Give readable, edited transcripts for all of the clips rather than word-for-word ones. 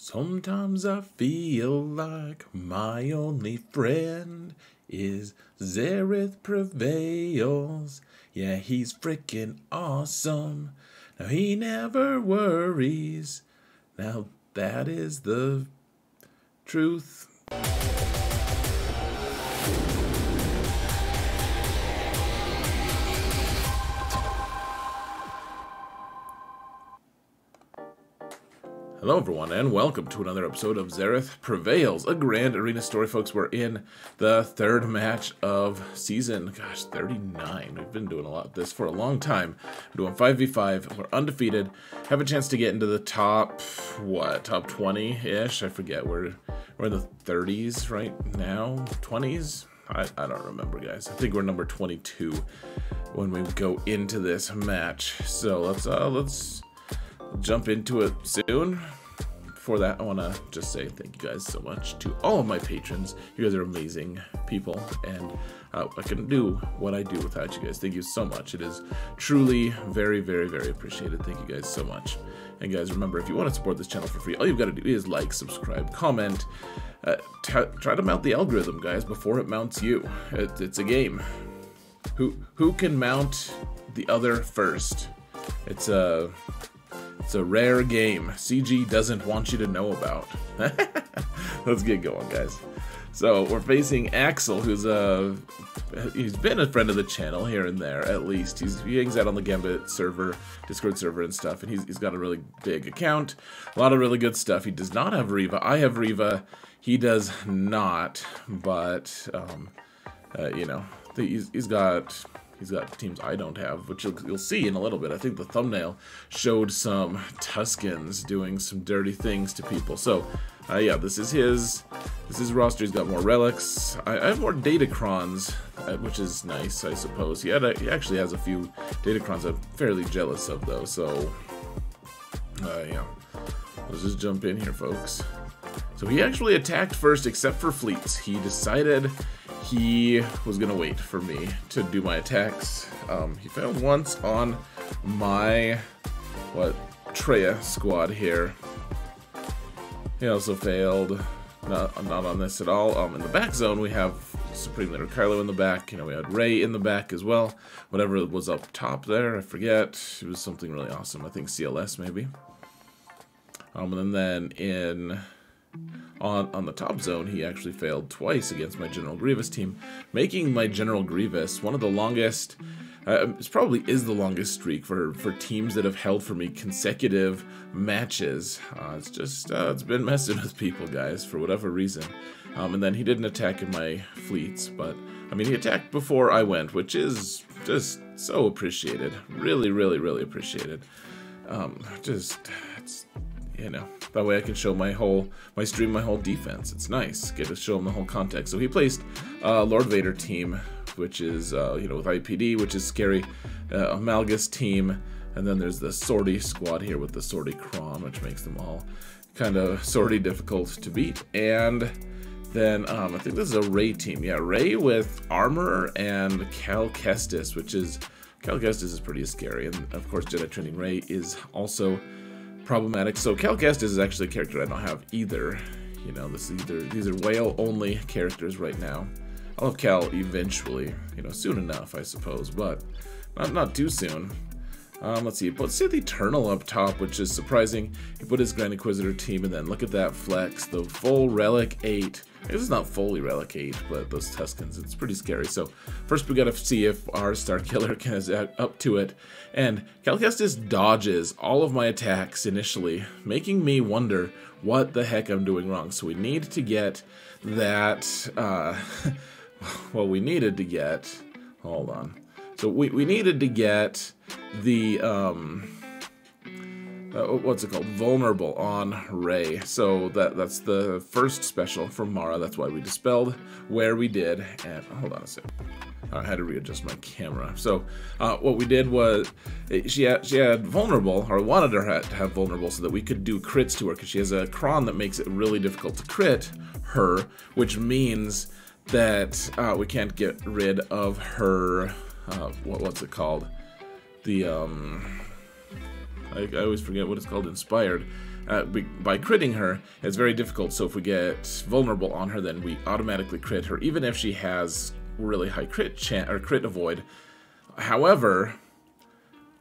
Sometimes I feel like my only friend is Xaereth Prevails. Yeah, he's freaking awesome. Now he never worries. Now that is the truth. Hello everyone, and welcome to another episode of Xaereth Prevails, a grand arena story, folks. We're in the third match of season, 39. We've been doing a lot of this for a long time. We're doing 5v5, we're undefeated, have a chance to get into the top 20-ish? I forget, we're in the 30s right now, 20s? I don't remember, guys. I think we're number 22 when we go into this match. So let's jump into it soon. Before that, I want to just say thank you guys so much to all of my patrons. You guys are amazing people, and I couldn't do what I do without you guys. Thank you so much. It is truly very, very, very appreciated. Thank you guys so much. And guys, remember, if you want to support this channel for free, all you've got to do is like, subscribe, comment. Try to mount the algorithm, guys, before it mounts you. It's a game. Who can mount the other first? It's a rare game CG doesn't want you to know about. Let's get going, guys. So we're facing Axel, who's he's been a friend of the channel here and there, at least. He hangs out on the Gambit server, Discord server and stuff, and he's got a really big account, a lot of really good stuff. He does not have Reva. I have Reva. He does not, but you know, he's got teams I don't have, which you'll see in a little bit. I think the thumbnail showed some Tuskens doing some dirty things to people. So, yeah, this is his roster. He's got more relics. I have more datacrons, which is nice, I suppose. He actually has a few datacrons I'm fairly jealous of, though. So, yeah, let's just jump in here, folks. So he actually attacked first, except for fleets. He decided he was gonna wait for me to do my attacks. He failed once on my Treya squad here. He also failed not on this at all. In the back zone we have Supreme Leader Kylo in the back. You know, we had Rey in the back as well. Whatever was up top there, I forget. It was something really awesome. I think CLS maybe. And then on the top zone, he actually failed twice against my General Grievous team, making my General Grievous one of the longest, it probably is the longest streak for teams that have held for me consecutive matches. It's just, it's been messing with people, guys, for whatever reason. And then he didn't attack in my fleets, but, I mean, he attacked before I went, which is just so appreciated. Really, really, really appreciated. It's, you know, that way I can show my whole defense. It's nice. Get to show him the whole context. So he placed Lord Vader team, which is, you know, with IPD, which is scary. A Malgus team. And then there's the sortie squad here with the sortie cron, which makes them all kind of sortie difficult to beat. And then I think this is a Rey team. Yeah, Rey with armor and Cal Kestis, which is, Cal Kestis is pretty scary. And of course, Jedi Training Rey is also problematic. So Cal Kestis is actually a character I don't have either. You know, these are whale only characters right now. I'll have Cal eventually, you know, soon enough, I suppose, but not too soon. Let's see, he put Sith Eternal up top, which is surprising. He put his Grand Inquisitor team, and then look at that flex, the full Relic 8. This is not fully Relic 8, but those Tuskens, it's pretty scary. So first we gotta see if our Starkiller is up to it. And Cal Kestis dodges all of my attacks initially, making me wonder what the heck I'm doing wrong. So we need to get that, well, we needed to get, hold on. So we needed to get the, what's it called? Vulnerable on Rey. So that's the first special from Mara. That's why we dispelled where we did. And hold on a second. I had to readjust my camera. So what we did was she had vulnerable, or wanted her to have vulnerable, so that we could do crits to her, because she has a cron that makes it really difficult to crit her, which means that we can't get rid of her. What's it called? The I always forget what it's called. Inspired. by critting her, it's very difficult. So if we get vulnerable on her, then we automatically crit her, even if she has really high crit avoid. However,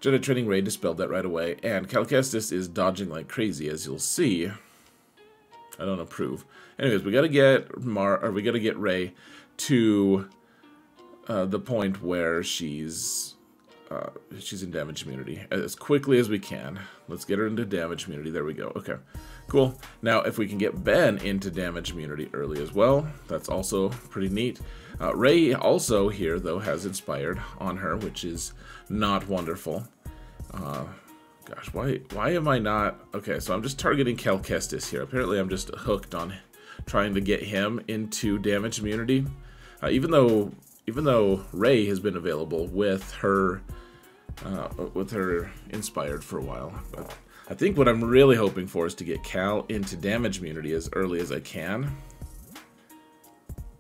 Jedi Training Ray dispelled that right away, and Cal Kestis is dodging like crazy, as you'll see. I don't approve. Anyways, we gotta get Rey to the point where she's in damage immunity as quickly as we can. Let's get her into damage immunity. There we go. Okay, cool. Now, if we can get Ben into damage immunity early as well, that's also pretty neat. Rey also here, though, has inspired on her, which is not wonderful. Gosh, why am I not... Okay, so I'm just targeting Cal Kestis here. Apparently, I'm just hooked on trying to get him into damage immunity. Even though Rey has been available with her inspired for a while. But I think what I'm really hoping for is to get Cal into damage immunity as early as I can.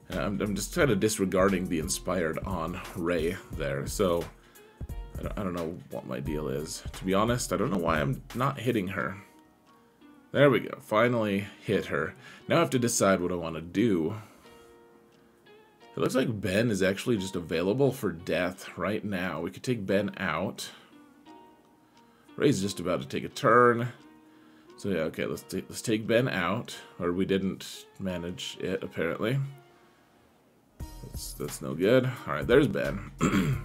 I'm just kind of disregarding the inspired on Rey there, so I don't know what my deal is. To be honest, I don't know why I'm not hitting her. There we go, finally hit her. Now I have to decide what I want to do. It looks like Ben is actually just available for death right now. We could take Ben out. Rey's just about to take a turn. So yeah, okay, let's take Ben out. Or we didn't manage it, apparently. That's no good. Alright, there's Ben.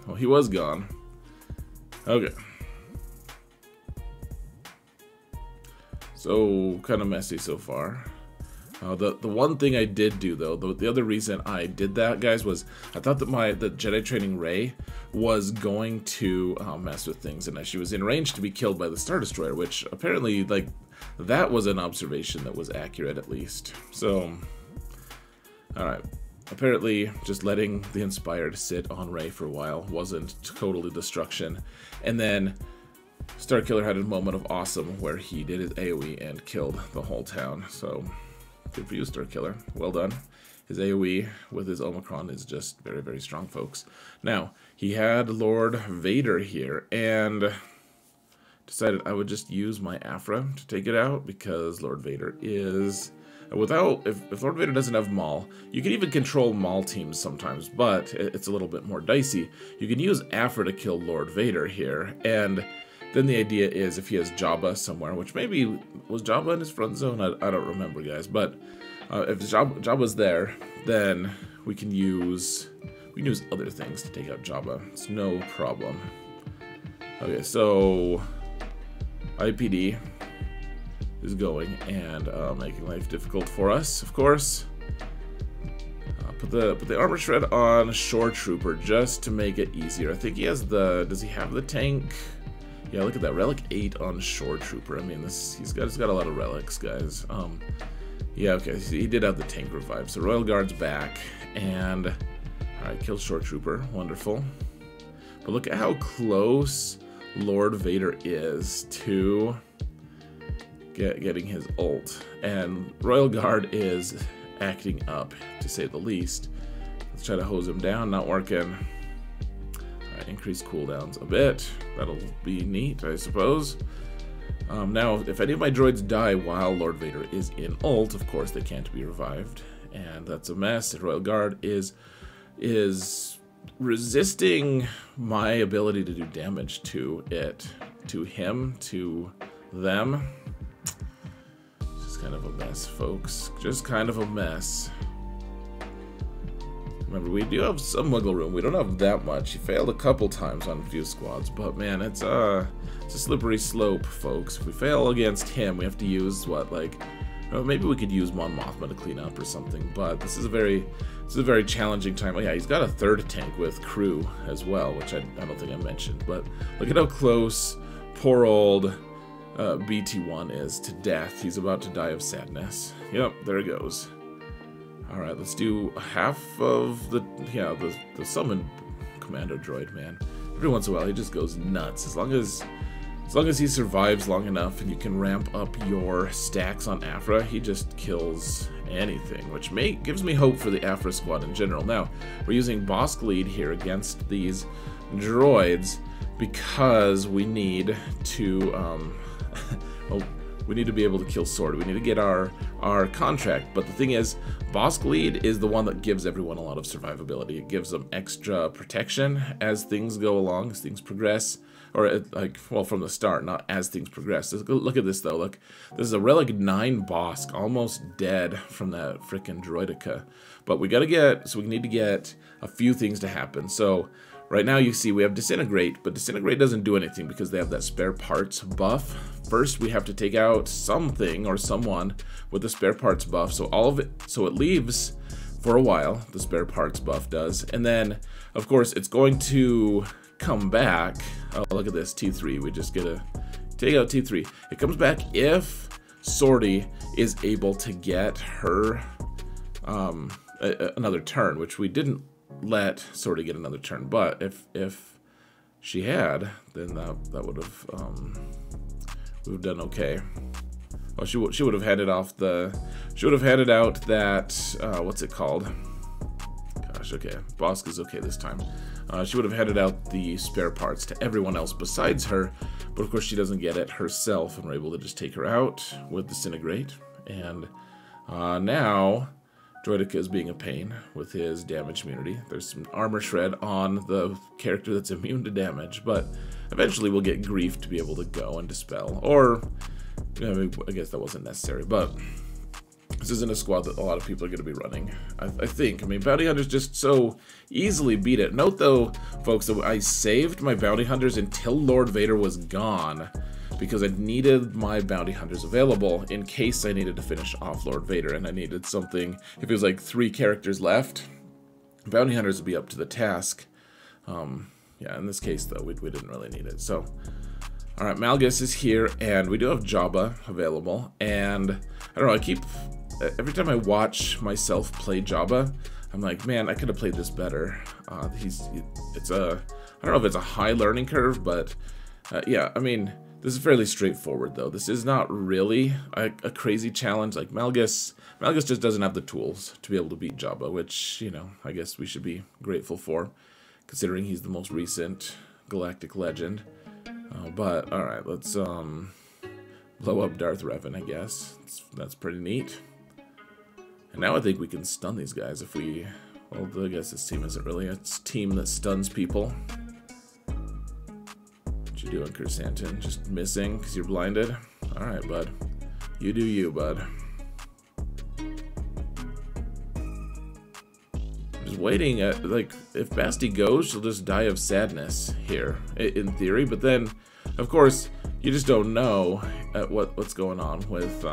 Well, he was gone. Okay. So, kind of messy so far. The one thing I did do, though, the other reason I did that, guys, was I thought that the Jedi Training Rey was going to mess with things, and she was in range to be killed by the Star Destroyer, which apparently, like, that was an observation that was accurate, at least. So, alright. Apparently, just letting the Inspired sit on Rey for a while wasn't totally destruction. And then Starkiller had a moment of awesome where he did his AoE and killed the whole town. So, good for you, Starkiller. Well done. His AoE with his Omicron is just very, very strong, folks. Now, he had Lord Vader here, and decided I would just use my Aphra to take it out, because Lord Vader is... If Lord Vader doesn't have MAUL, you can even control MAUL teams sometimes, but it's a little bit more dicey. You can use Aphra to kill Lord Vader here, and then the idea is if he has Jabba somewhere, which maybe was Jabba in his front zone, I don't remember, guys, but if Jabba's there, then we can use other things to take out Jabba. It's no problem. Okay, so IPD is going and making life difficult for us, of course. Put the armor shred on Shore Trooper just to make it easier. I think he has does he have the tank? Yeah, look at that, relic 8 on Shore Trooper. I mean, he's got a lot of relics, guys. Yeah, okay, so he did have the tank revive. So Royal Guard's back, and all right, kill Shore Trooper, wonderful. But look at how close Lord Vader is to getting his ult, and Royal Guard is acting up, to say the least. Let's try to hose him down, not working. Alright, increase cooldowns a bit. That'll be neat, I suppose. Now, if any of my droids die while Lord Vader is in ult, of course they can't be revived, and that's a mess. Royal Guard is resisting my ability to do damage to them. Kind of a mess, folks. Just kind of a mess. Remember, we do have some wiggle room. We don't have that much. He failed a couple times on a few squads, but man, it's a slippery slope, folks. If we fail against him, we have to use what, like, maybe we could use Mon Mothma to clean up or something. But this is a very challenging time. Oh yeah, he's got a third tank with crew as well, which I don't think I mentioned. But look at how close poor old BT1 is to death. He's about to die of sadness. Yep, there it goes. Alright, let's do half of the summon commando droid, man. Every once in a while he just goes nuts. As long as he survives long enough and you can ramp up your stacks on Aphra, he just kills anything, which gives me hope for the Aphra squad in general. Now, we're using Bossk lead here against these droids because we need to We need to be able to kill Sword. We need to get our contract. But the thing is, Bossk Lead is the one that gives everyone a lot of survivability. It gives them extra protection as things go along, as things progress. Or, like, well, from the start, not as things progress. Look at this, though. Look, this is a Relic 9 Bossk, almost dead from that frickin' Droideka. But we gotta get, so we need to get a few things to happen. So, right now you see we have Disintegrate, but Disintegrate doesn't do anything because they have that spare parts buff. First, we have to take out something or someone with the spare parts buff. So all of it, so it leaves for a while, the spare parts buff does. And then, of course, it's going to come back. Oh, look at this, T3. We just get to take out T3. It comes back if Zorii is able to get her another turn, which we didn't let Zorii get another turn. But if she had, then that would have we would have done okay. Oh, she would have headed off the. She would have headed out that what's it called? Gosh, okay. Bossk is okay this time. She would have headed out the spare parts to everyone else besides her, but of course she doesn't get it herself, and we're able to just take her out with Disintegrate. And now Droideka is being a pain with his damage immunity. There's some armor shred on the character that's immune to damage, but eventually we'll get Grief to be able to go and dispel. Or, I guess that wasn't necessary, but this isn't a squad that a lot of people are going to be running, I think. I mean, Bounty Hunters just so easily beat it. Note, though, folks, that I saved my Bounty Hunters until Lord Vader was gone because I needed my Bounty Hunters available in case I needed to finish off Lord Vader, and I needed something. If it was like 3 characters left, Bounty Hunters would be up to the task. Yeah, in this case, though, we didn't really need it. So, all right, Malgus is here, and we do have Jabba available, and I don't know, I keep... Every time I watch myself play Jabba, I'm like, man, I could have played this better. I don't know if it's a high learning curve, but yeah, I mean, this is fairly straightforward, though. This is not really a crazy challenge like Malgus. Malgus just doesn't have the tools to be able to beat Jabba, which, you know, I guess we should be grateful for, considering he's the most recent galactic legend. But, alright, let's blow up Darth Revan, I guess. That's pretty neat. And now I think we can stun these guys if we... Well, I guess this team isn't really a team that stuns people. What you doing, Chrysanthemum? Just missing because you're blinded? Alright, bud. You do you, bud. I'm just waiting at, like, if Basti goes, she'll just die of sadness here, in theory. But then, of course, you just don't know what's going on with,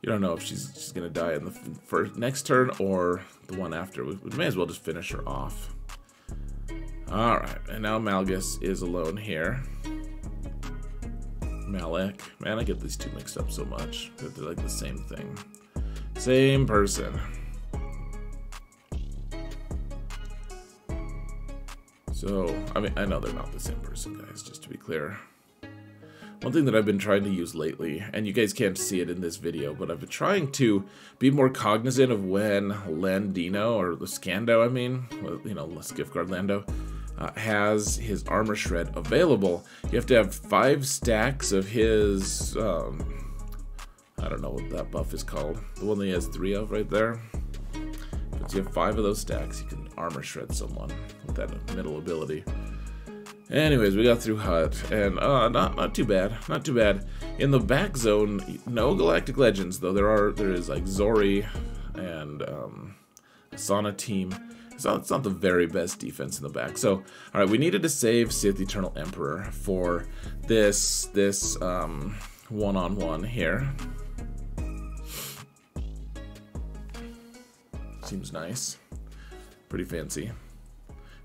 you don't know if she's gonna die in the next turn or the one after. We may as well just finish her off. Alright, and now Malgus is alone here. Malek. Man, I get these two mixed up so much. They're like the same thing. Same person. So, I mean, I know they're not the same person, guys, just to be clear. One thing that I've been trying to use lately, and you guys can't see it in this video, but I've been trying to be more cognizant of when Landino, or Scando, I mean, you know, Gift Guard Lando, has his armor shred available. You have to have 5 stacks of his, I don't know what that buff is called. The one that he has 3 of right there. Once you have 5 of those stacks, you can armor shred someone with that middle ability. Anyways, we got through Hut, and not too bad, not too bad. In the back zone, no Galactic Legends, though there is like Zorii and Asana team. It's not the very best defense in the back. So, all right, we needed to save Sith Eternal Emperor for this one-on-one here. Seems nice, pretty fancy.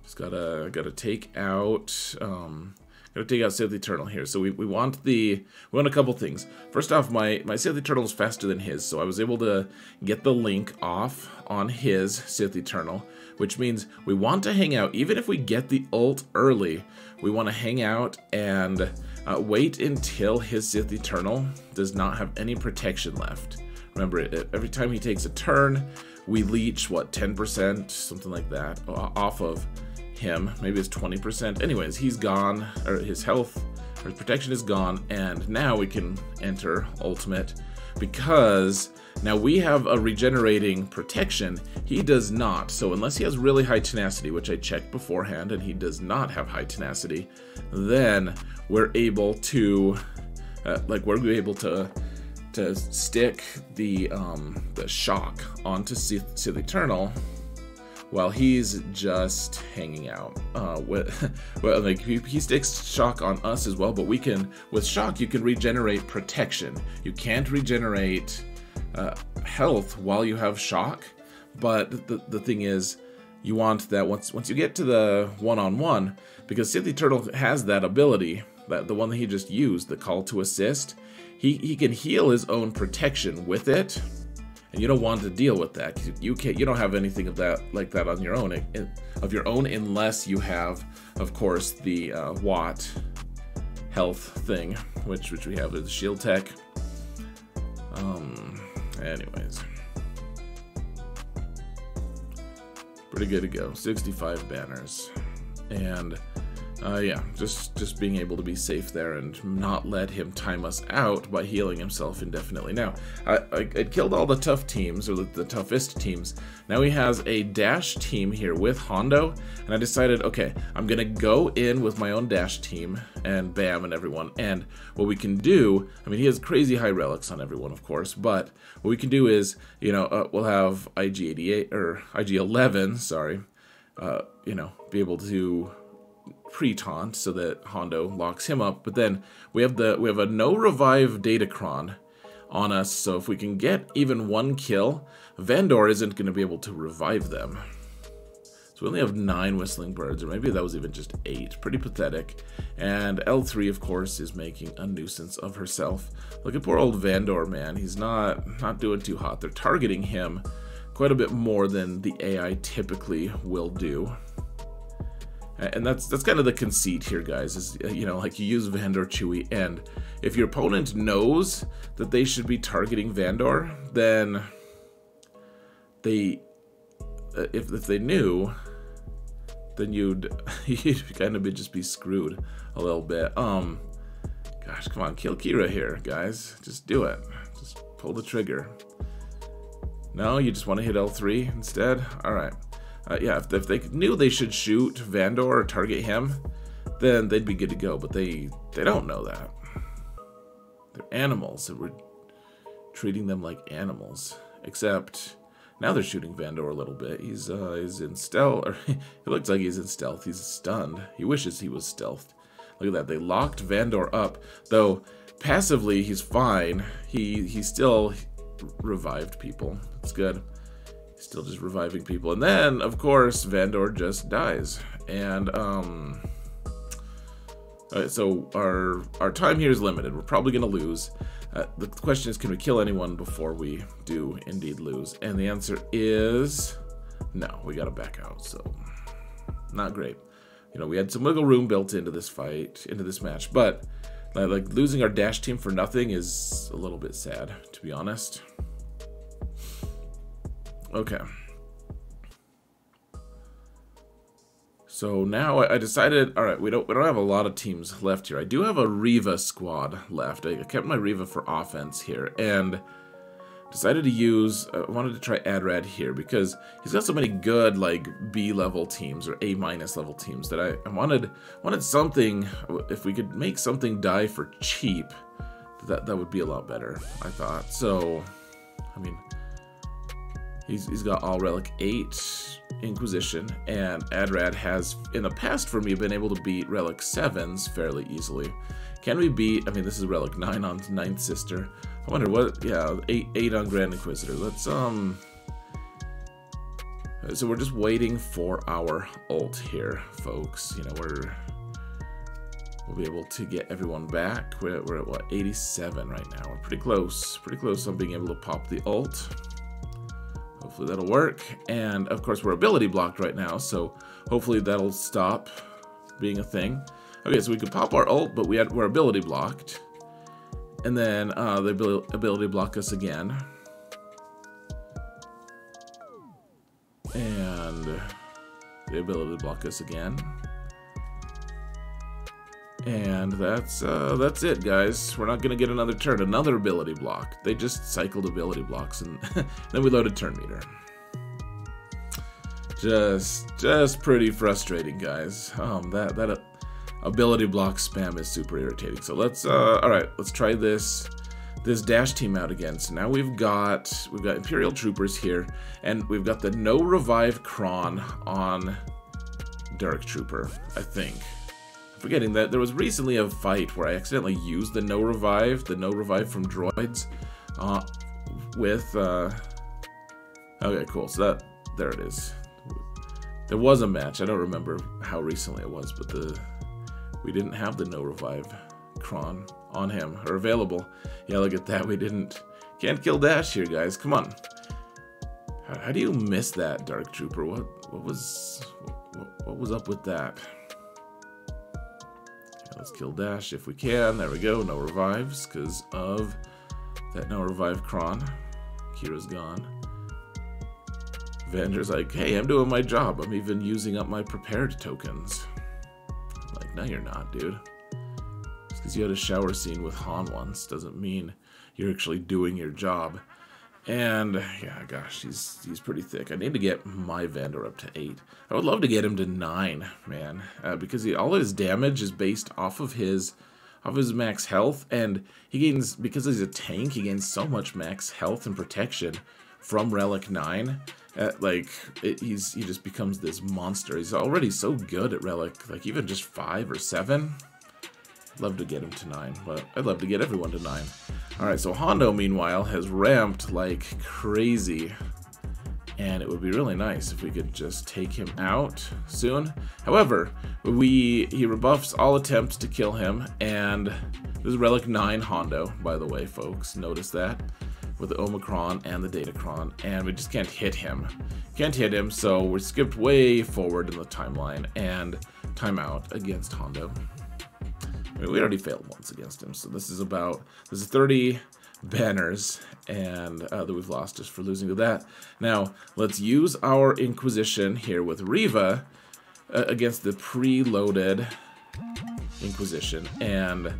Just gotta take out Sith Eternal here. So we want a couple things. First off, my Sith Eternal is faster than his, so I was able to get the link off on his Sith Eternal, which means we want to hang out. Even if we get the ult early, we want to hang out and wait until his Sith Eternal does not have any protection left. Remember, every time he takes a turn, we leech, what, 10%, something like that, off of him. Maybe it's 20%. Anyways, he's gone, or his health His protection is gone, and now we can enter ultimate, because now we have a regenerating protection. He does not. So unless he has really high tenacity, which I checked beforehand, and he does not have high tenacity, then we're able to to stick the shock onto Sith Eternal while he's just hanging out. Well, like he sticks shock on us as well, but we can, with shock, you can regenerate protection. You can't regenerate health while you have shock, but the thing is, you want that once you get to the one-on-one, because Sith Eternal has that ability, that the one that he just used, the call to assist. He can heal his own protection with it, and you don't want to deal with that. You don't have anything of that like that on your own unless you have, of course, the Watt health thing, which we have with the shield tech. Anyways, pretty good to go. 65 banners, and yeah, just being able to be safe there and not let him time us out by healing himself indefinitely. Now, I killed all the tough teams, or the toughest teams. Now he has a dash team here with Hondo, and I decided, okay, I'm gonna go in with my own dash team and Bam and everyone. And what we can do, I mean, he has crazy high relics on everyone, of course, but what we can do is, you know, we'll have IG-88 or IG-11, sorry, you know, be able to pre-taunt so that Hondo locks him up, but then we have a no revive Datacron on us, so if we can get even one kill, Vandor isn't going to be able to revive them. So we only have 9 whistling birds, or maybe that was even just 8. Pretty pathetic. And L3, of course, is making a nuisance of herself. Look at poor old Vandor, man. He's not doing too hot. They're targeting him quite a bit more than the AI typically will do. And that's kind of the conceit here, guys, is, you know, like you use Vandor Chewie, and if your opponent knows that they should be targeting Vandor, then if they knew, then you'd kind of just be screwed a little bit. Gosh, come on, kill Kira here, guys. Just do it. Just pull the trigger. No, you just want to hit L3 instead? All right. Yeah, if they knew they should shoot Vandor or target him, then they'd be good to go, but they don't know that. They're animals, and we're treating them like animals. Except, now they're shooting Vandor a little bit. He's in stealth, or it looks like he's in stealth. He's stunned. He wishes he was stealthed. Look at that, they locked Vandor up, though passively he's fine. He still revived people. That's good. Still just reviving people. And then, of course, Vandor just dies. And, so our time here is limited. We're probably going to lose. The question is, can we kill anyone before we do indeed lose? And the answer is no. We got to back out, so not great. You know, we had some wiggle room built into this fight, into this match, but like losing our dash team for nothing is a little bit sad, to be honest. Okay. So now I decided, all right, we don't have a lot of teams left here. I do have a Reva squad left. I kept my Reva for offense here, and decided to use, I wanted to try AdRad here because he's got so many good like B level teams or A- level teams that I wanted something. If we could make something die for cheap, that would be a lot better, I thought. So, I mean, he's got all relic 8 Inquisition, and AdRad has in the past for me been able to beat relic 7s fairly easily. Can we beat, I mean, this is relic 9 on 9th Sister. I wonder what, yeah, 8 on Grand Inquisitor. Let's, so we're just waiting for our ult here, folks. You know, we'll be able to get everyone back. We're at, what, 87 right now. We're pretty close on being able to pop the ult. Hopefully that'll work. And, of course, we're ability blocked right now, so hopefully that'll stop being a thing. Okay, so we could pop our ult, but we're ability blocked. And then the ability block us again. And the ability block us again. And that's it, guys. We're not gonna get another turn, another ability block. They just cycled ability blocks, and then we loaded turn meter. Just pretty frustrating, guys. That ability block spam is super irritating. So let's all right, let's try this dash team out again. So now we've got Imperial troopers here, and we've got the no revive cron on Dark Trooper, I think. Forgetting that there was recently a fight where I accidentally used the no revive from droids with okay, cool. So there it is. There was a match. I don't remember how recently it was, but we didn't have the no revive cron on him or available. Yeah, look at that. We can't kill dash here, guys. Come on. How do you miss that, Dark Trooper? What was up with that? Let's kill dash if we can. There we go. No revives because of that no revive cron. Kira's gone. Vander's like, hey, I'm doing my job. I'm even using up my prepared tokens. I'm like, no, you're not, dude. Just because you had a shower scene with Han once doesn't mean you're actually doing your job. And yeah, gosh, he's pretty thick. I need to get my Vander up to 8. I would love to get him to 9, man, because all his damage is based off of his max health, and he gains, because he's a tank, he gains so much max health and protection from Relic 9. He just becomes this monster. He's already so good at Relic, like even just 5 or 7. Love to get him to 9, but I'd love to get everyone to 9. Alright, so Hondo, meanwhile, has ramped like crazy. And it would be really nice if we could just take him out soon. However, he rebuffs all attempts to kill him, and there's Relic 9 Hondo, by the way, folks. Notice that. With the Omicron and the Datacron, and we just can't hit him. Can't hit him, so we're skipped way forward in the timeline, and timeout against Hondo. I mean, we already failed once against him, so this is 30 banners, and that we've lost just for losing to that. Now, let's use our Inquisition here with Reva against the preloaded Inquisition, and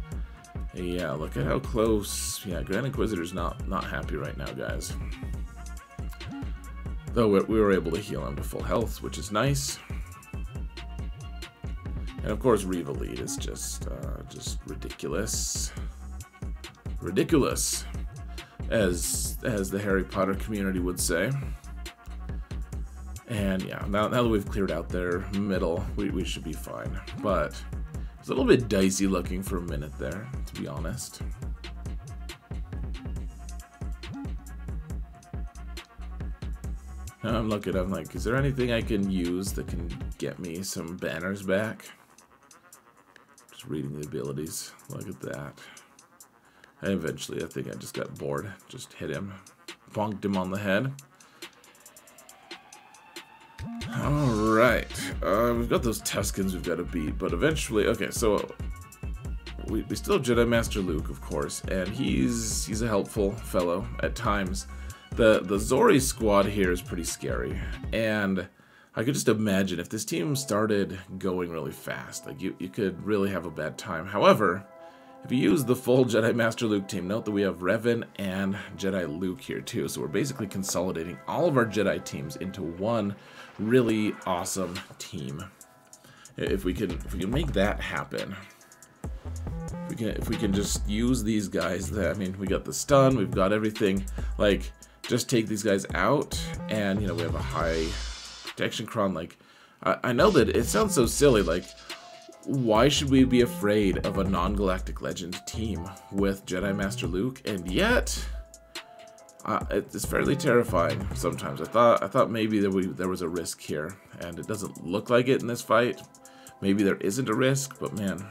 yeah, look at how close. Yeah, Grand Inquisitor's not happy right now, guys. Though we were able to heal him to full health, which is nice. And of course, Reva lead is just ridiculous. Ridiculous, as the Harry Potter community would say. And yeah, now that we've cleared out their middle, we should be fine. But it's a little bit dicey looking for a minute there, to be honest. Now I'm looking, I'm like, is there anything I can use that can get me some banners back? Just reading the abilities. Look at that. And eventually, I think I just got bored. Just hit him. Bonked him on the head. Alright. We've got those Tuskens we've got to beat, but eventually... Okay, so... We still have Jedi Master Luke, of course, and he's a helpful fellow at times. The Zorii squad here is pretty scary, and I could just imagine if this team started going really fast, like you could really have a bad time. However, if you use the full Jedi Master Luke team, note that we have Revan and Jedi Luke here too, so we're basically consolidating all of our Jedi teams into one really awesome team. If we can make that happen, if we can just use these guys, I mean, we got the stun, we've got everything, like, just take these guys out, and, you know, we have a high protection cron. Like, I know that it sounds so silly, like, why should we be afraid of a non-galactic legend team with Jedi Master Luke? And yet, it's fairly terrifying sometimes. I thought maybe there was a risk here, and it doesn't look like it in this fight. Maybe there isn't a risk, but man,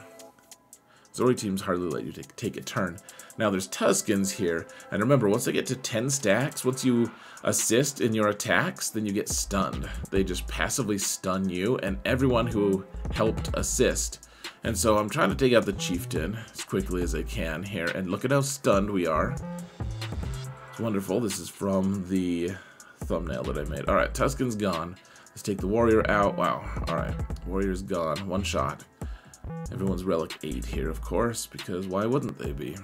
Zorii teams hardly let you take a turn. Now there's Tuskens here, and remember, once they get to 10 stacks, once you assist in your attacks, then you get stunned. They just passively stun you and everyone who helped assist. And so I'm trying to take out the Chieftain as quickly as I can here, and look at how stunned we are. It's wonderful. This is from the thumbnail that I made. Alright, Tusken's gone. Let's take the warrior out. Wow, alright. Warrior's gone. One shot. Everyone's Relic 8 here, of course, because why wouldn't they be?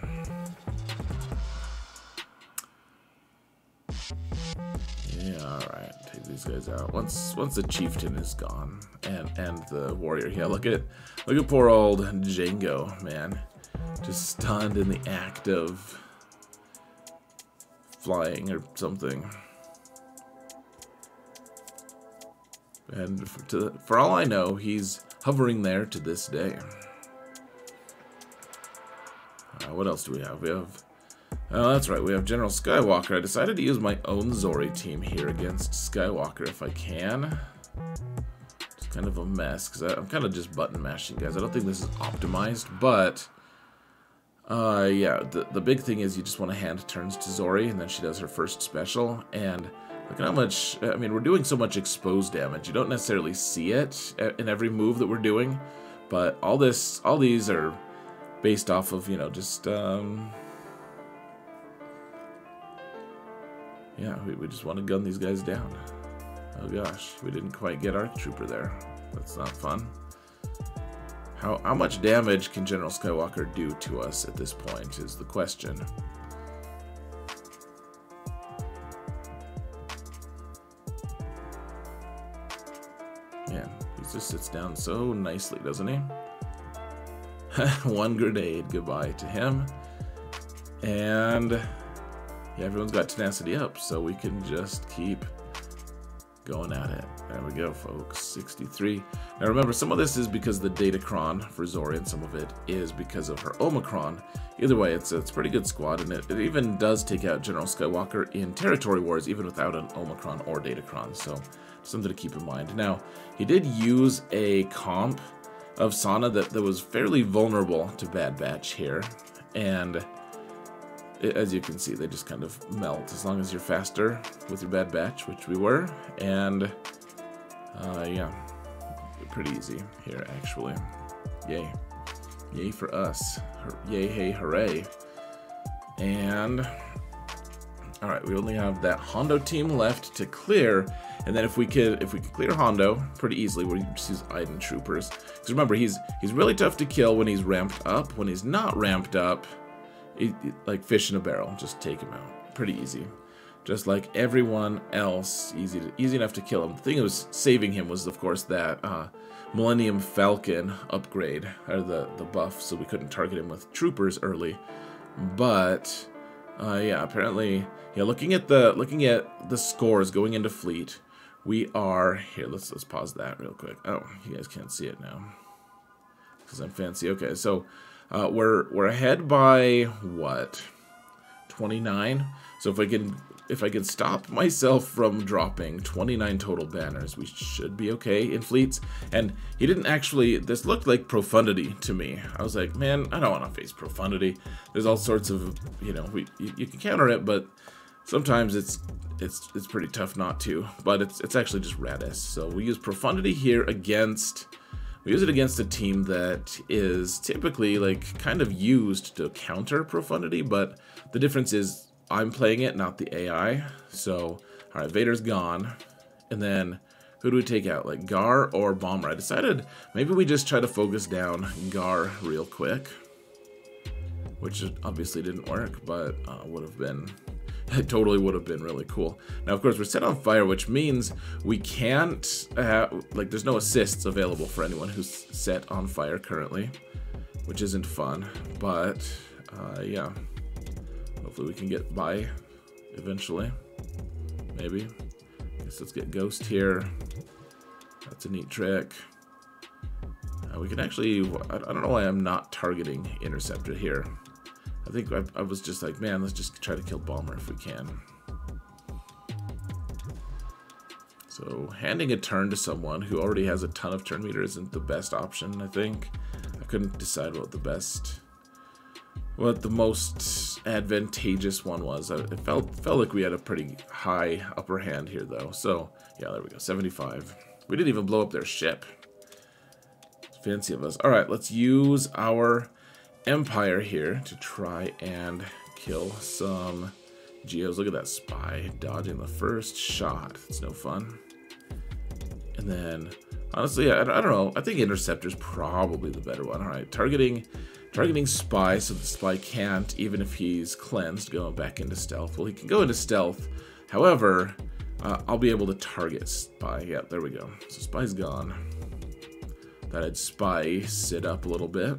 Yeah, alright. Take these guys out. Once the chieftain is gone. And the warrior. Yeah, look at poor old Django, man. Just stunned in the act of flying or something. And for all I know, he's hovering there to this day. What else do we have? We have... Oh, that's right. We have General Skywalker. I decided to use my own Zorii team here against Skywalker if I can. It's kind of a mess, because I'm kind of just button mashing, guys. I don't think this is optimized, but... yeah, the big thing is you just want to hand turns to Zorii, and then she does her first special, and... Look at how much, I mean, we're doing so much exposed damage. You don't necessarily see it in every move that we're doing, but all these are based off of, you know, just, yeah, we just want to gun these guys down. Oh gosh, we didn't quite get our trooper there. That's not fun. How much damage can General Skywalker do to us at this point is the question. Yeah, he just sits down so nicely, doesn't he? One grenade, goodbye to him. And yeah, everyone's got tenacity up, so we can just keep going at it. There we go, folks. 63. Now remember, some of this is because of the data cron for Zorii, and some of it is because of her Omicron. Either way, it's a pretty good squad, and it even does take out General Skywalker in territory wars, even without an Omicron or datacron. So something to keep in mind. Now, he did use a comp of Sana that was fairly vulnerable to Bad Batch here, and as you can see, they just kind of melt as long as you're faster with your Bad Batch, which we were, and yeah, pretty easy here actually. Yay. Yay for us. Yay, hey, hooray. And alright, we only have that Hondo team left to clear, and then if we could clear Hondo pretty easily, we just use Iden troopers. Because remember, he's really tough to kill when he's ramped up. When he's not ramped up, like fish in a barrel, just take him out. Pretty easy. Just like everyone else, easy enough to kill him. The thing that was saving him was, of course, that Millennium Falcon upgrade, or the buff, so we couldn't target him with troopers early. But yeah, apparently, yeah. Looking at the scores going into fleet, we are here. Let's pause that real quick. Oh, you guys can't see it now because I'm fancy. Okay, so we're ahead by what? 29. So if I can stop myself from dropping 29 total banners, we should be okay in fleets. And he didn't actually, this looked like profundity to me. I was like, man, I don't want to face profundity. There's all sorts of, you know, you can counter it, but sometimes it's pretty tough not to. But it's actually just Radis. So we use profundity here against, we use it against a team that is typically like kind of used to counter profundity, but the difference is I'm playing it, not the AI. So, alright, Vader's gone. And then, who do we take out? Like, Gar or Bomber? I decided maybe we just try to focus down Gar real quick. Which obviously didn't work, but would have been... It totally would have been really cool. Now, of course, we're set on fire, which means we can't... like, there's no assists available for anyone who's set on fire currently. Which isn't fun, but, yeah. Hopefully we can get by eventually. Maybe. Guess let's get Ghost here. That's a neat trick. We can actually... I don't know why I'm not targeting Interceptor here. I think I was just like, man, let's just try to kill Bomber if we can. So handing a turn to someone who already has a ton of turn meter isn't the best option, I think. I couldn't decide what the most advantageous one was. It felt like we had a pretty high upper hand here, though. So, yeah, there we go, 75. We didn't even blow up their ship. Fancy of us. All right, let's use our Empire here to try and kill some Geos. Look at that spy dodging the first shot. It's no fun. And then Honestly, I don't know. I think Interceptor's probably the better one. All right, targeting Spy, so the Spy can't, even if he's cleansed, go back into Stealth. Well, he can go into Stealth. However, I'll be able to target Spy. Yeah, there we go. So Spy's gone. Thought I'd Spy sit up a little bit.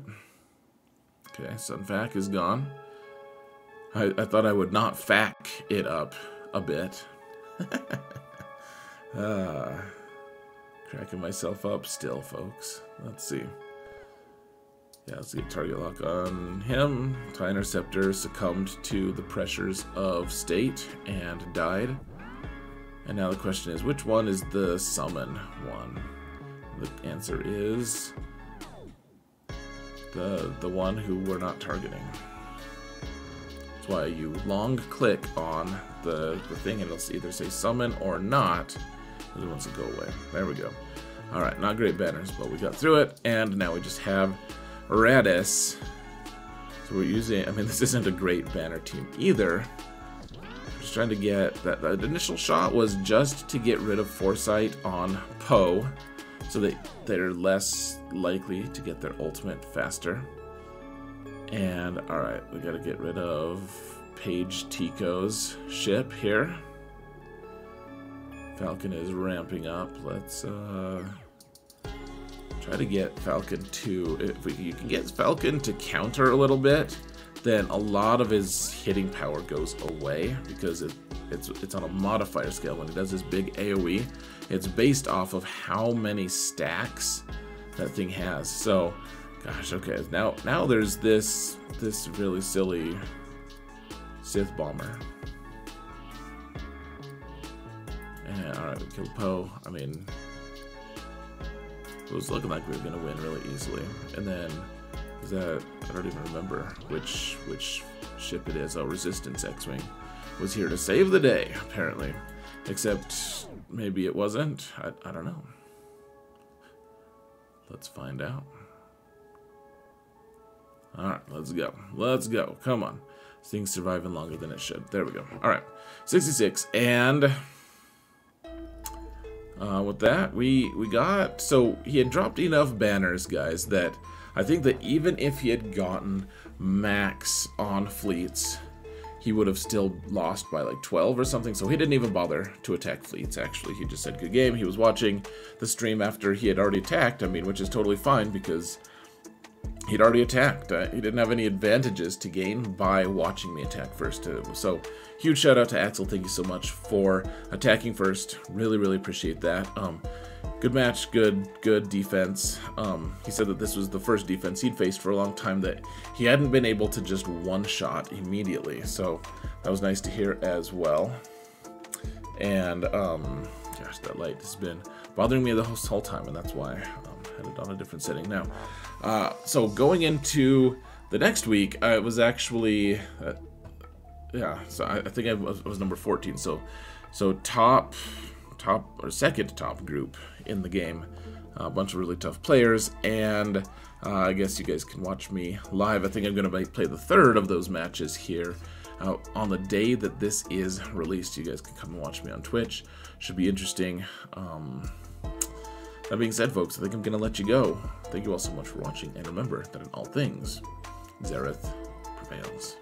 Okay, Sunfac is gone. I thought I would not fac it up a bit. Cracking myself up still, folks. Let's see. Yeah, let's get target lock on him. TIE Interceptor succumbed to the pressures of state and died. And now the question is, which one is the summon one? The answer is the one who we're not targeting. That's why you long click on the thing and it'll either say summon or not. The other ones will go away. There we go. Alright, not great banners, but we got through it, and now we just have Radis. So we're using, I mean, this isn't a great banner team either. Just trying to get, that initial shot was just to get rid of Foresight on Poe, so that they're less likely to get their ultimate faster. And, alright, we gotta get rid of Paige Tico's ship here. Falcon is ramping up. Let's try to get Falcon to, if you can get Falcon to counter a little bit, then a lot of his hitting power goes away, because it's on a modifier scale. When it does this big AoE, it's based off of how many stacks that thing has. So, gosh, okay, now there's this really silly Sith bomber. And alright, we killed Poe. I mean, it was looking like we were gonna win really easily. And then, is that, I don't even remember which ship it is. Oh, Resistance X-Wing was here to save the day, apparently. Except, maybe it wasn't. I don't know. Let's find out. Alright, let's go. Let's go. Come on. This thing's surviving longer than it should. There we go. Alright, 66. And with that, we got, so he had dropped enough banners, guys, that I think that even if he had gotten max on fleets, he would have still lost by like 12 or something. So he didn't even bother to attack fleets, actually. He just said good game. He was watching the stream after he had already attacked, I mean, which is totally fine because he'd already attacked. He didn't have any advantages to gain by watching me attack first. So, huge shout out to Axel. Thank you so much for attacking first. Really, really appreciate that. Good match, good defense. He said that this was the first defense he'd faced for a long time that he hadn't been able to just one-shot immediately. So, that was nice to hear as well. And, gosh, that light has been bothering me the whole time, and that's why I had it on a different setting now. So going into the next week, it was actually, yeah, so I think I was number 14. So top or second to top group in the game, a bunch of really tough players, and I guess you guys can watch me live. I think I'm going to play the third of those matches here on the day that this is released. You guys can come and watch me on Twitch. Should be interesting. That being said, folks, I think I'm going to let you go. Thank you all so much for watching, and remember that in all things, Xaereth prevails.